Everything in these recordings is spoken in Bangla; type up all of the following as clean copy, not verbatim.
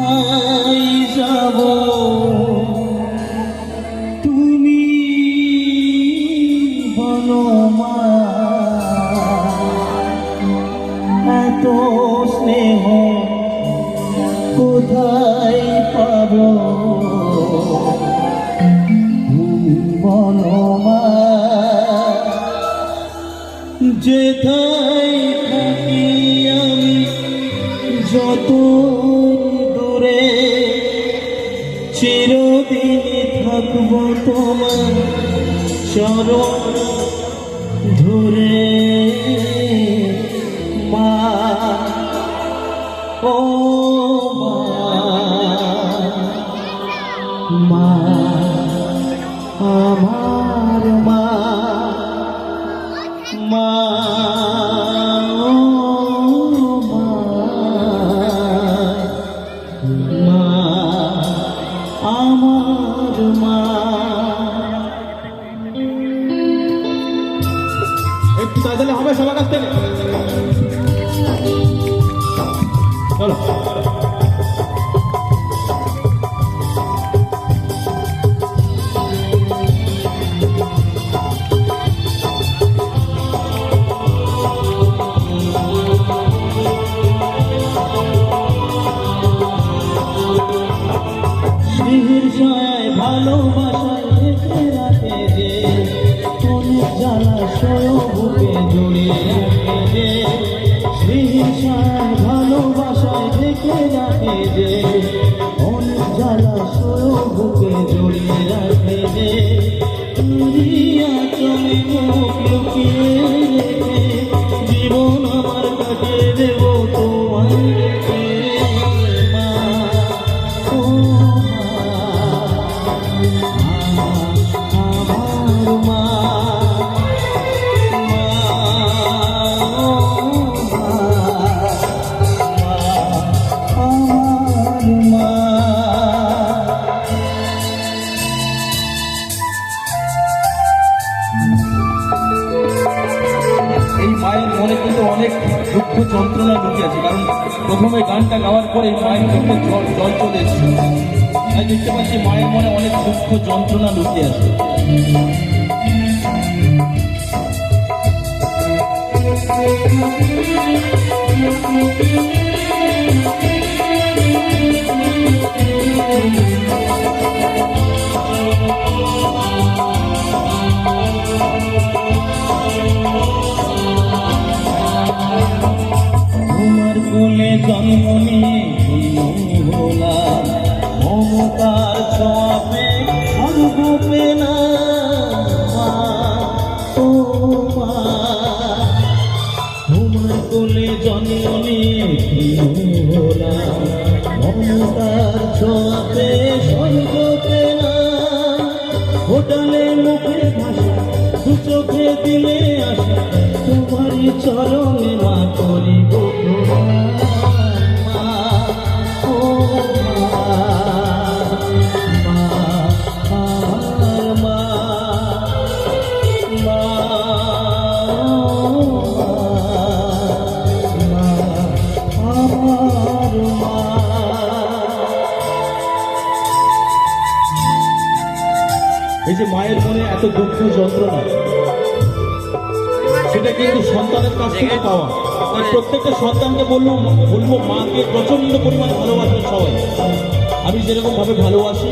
কোথায় যাব তুমি বলো মা, এত স্নেহ কোথায় পাব তুমি বলো মা, যেথায় থাকি আমি যত দূরে চিরদিন থাকব তোমার চরণ ধরে মা, ও মা, আমার মা, মা, ও মা, আমার মা। একটু তাহলে হবে সবার কাছ থেকে চলো। ভালোবাসায় রেখে রাখে যে অনেক জ্বালাশয় বুকে জড়িয়ে রাখে যে, ভালোবাসায় রেখে রাখে যে অনেক জ্বালাশয় বুকে জড়িয়ে রাখে যে, চলে মুখ লুকিয়ে রেখে জীবন আমার কাটিয়ে দেব তোমার রেখে মা, ও এই মায়ের মনে কিন্তু অনেক দুঃখ যন্ত্রণা লুকিয়ে আছে, কারণ প্রথমে গানটা গাওয়ার পরে মায়ের চোখে জল চলে এসেছে, তাই দেখতে পাচ্ছি মায়ের মনে অনেক দুঃখ যন্ত্রণা লুকিয়ে আছে। কোলে জন্ম নিয়ে হলাম মমতার ছোঁয়াবে অনুভবে না মা, ও মা, তোমার কোলে জন্ম নিয়ে হলাম মমতার ছোঁয়াবে অনুভবে না, হোটালে মুখে ভাষা দু চোখে দিলে আসা তোমারই চরণে মা করিব এই যে মায়ের মনে এত দুঃখ যন্ত্রণা, সেটা কিন্তু সন্তানের কাছ থেকে পাওয়া। তাই প্রত্যেকটা সন্তানকে বলবো মাকে প্রচন্ড পরিমাণে ভালোবাসবে সবাই, আমি যেরকম ভাবে ভালোবাসি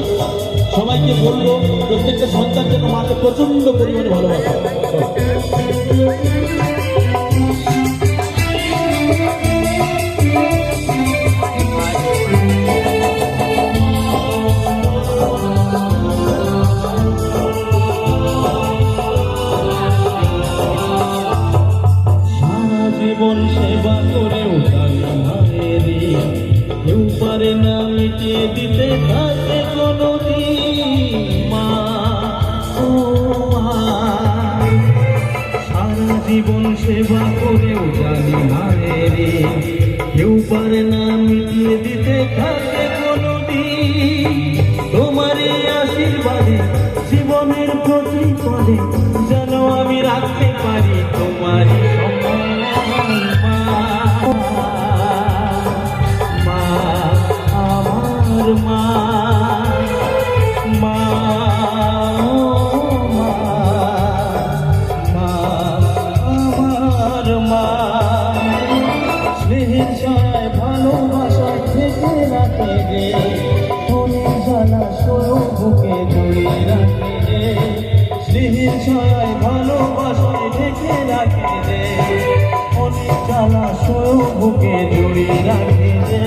সবাইকে বলবো প্রত্যেকটা সন্তান যেন মাকে প্রচন্ড পরিমাণে ভালোবাসে। জীবন সেবা করেও কেউ পারে না মিটিয়ে দিতে থাকে কোনদিন মা, ও মা, সারা জীবন সেবা করেও জানি না রে কেউ পারে না মিটিয়ে দিতে থাকে কোনদিন, তোমারই আশীর্বাদে জীবনের প্রতি পদে যেন আমি রাখতে পারি তোমারই সম্মান মা, মা, আমার রাখে রে, মনের জ্বালা সয়েও বুকে জড়িয়ে রাখে রে, স্নেহের ছায়ায় ভালোবাসায় ঢেকে রাখে রে, মনের জ্বালা সয়েও বুকে জড়িয়ে রাখে রে।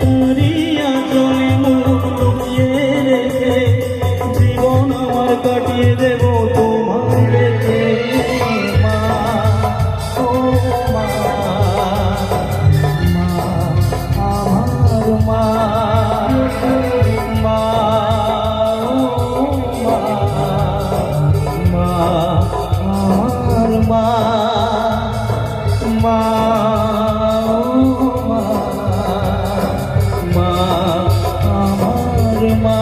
তারিয়া চলে মুখ লুকিয়ে রেখে জীবন আমার কাটিয়ে দেব তোমার রেখে। মা, ও মা, মা আমার মা, মা, ও মা, মা আমার মা, মা, ও মা, মা আমার মা।